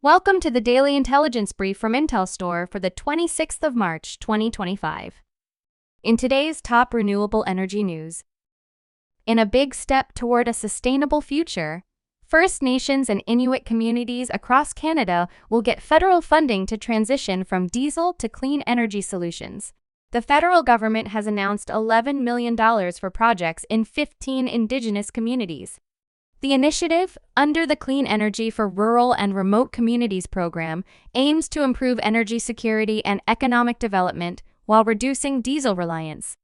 Welcome to the Daily Intelligence Brief from IntelStor for the 26th of March, 2025. In today's top renewable energy news, in a big step toward a sustainable future, First Nations and Inuit communities across Canada will get federal funding to transition from diesel to clean energy solutions. The federal government has announced $11 million for projects in 15 Indigenous communities. The initiative, under the Clean Energy for Rural and Remote Communities program, aims to improve energy security and economic development while reducing diesel reliance.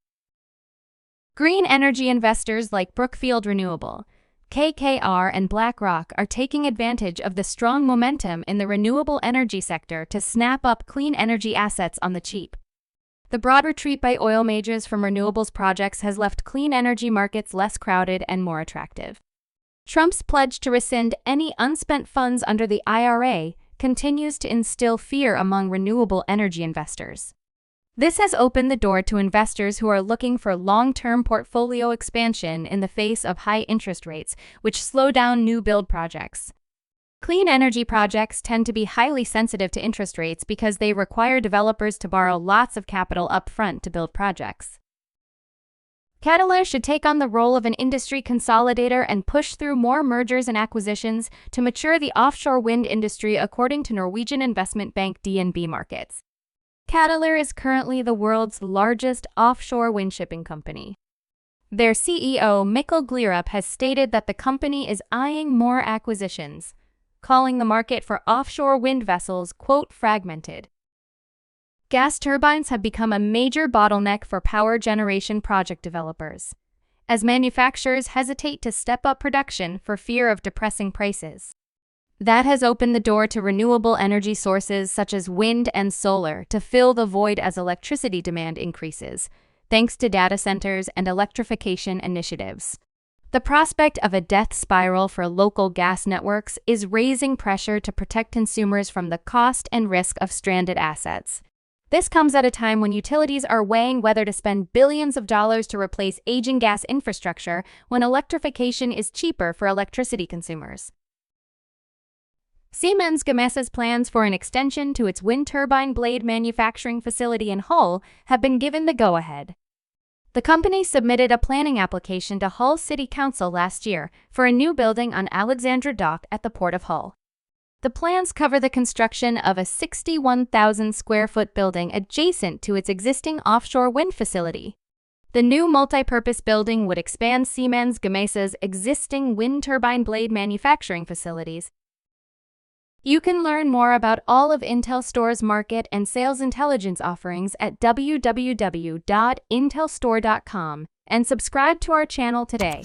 Green energy investors like Brookfield Renewable, KKR and BlackRock are taking advantage of the strong momentum in the renewable energy sector to snap up clean energy assets on the cheap. The broad retreat by oil majors from renewables projects has left clean energy markets less crowded and more attractive. Trump's pledge to rescind any unspent funds under the IRA continues to instill fear among renewable energy investors. This has opened the door to investors who are looking for long-term portfolio expansion in the face of high interest rates, which slow down new build projects. Clean energy projects tend to be highly sensitive to interest rates because they require developers to borrow lots of capital upfront to build projects. Cadeler should take on the role of an industry consolidator and push through more mergers and acquisitions to mature the offshore wind industry, according to Norwegian investment bank DNB Markets. Cadeler is currently the world's largest offshore wind shipping company. Their CEO, Mikkel Gleerup, has stated that the company is eyeing more acquisitions, calling the market for offshore wind vessels, quote, fragmented. Gas turbines have become a major bottleneck for power generation project developers, as manufacturers hesitate to step up production for fear of depressing prices. That has opened the door to renewable energy sources such as wind and solar to fill the void as electricity demand increases, thanks to data centers and electrification initiatives. The prospect of a death spiral for local gas networks is raising pressure to protect consumers from the cost and risk of stranded assets. This comes at a time when utilities are weighing whether to spend billions of dollars to replace aging gas infrastructure when electrification is cheaper for electricity consumers. Siemens Gamesa's plans for an extension to its wind turbine blade manufacturing facility in Hull have been given the go-ahead. The company submitted a planning application to Hull City Council last year for a new building on Alexandra Dock at the Port of Hull. The plans cover the construction of a 61,000 square foot building adjacent to its existing offshore wind facility. The new multi-purpose building would expand Siemens Gamesa's existing wind turbine blade manufacturing facilities. You can learn more about all of IntelStor's market and sales intelligence offerings at www.intelstor.com and subscribe to our channel today.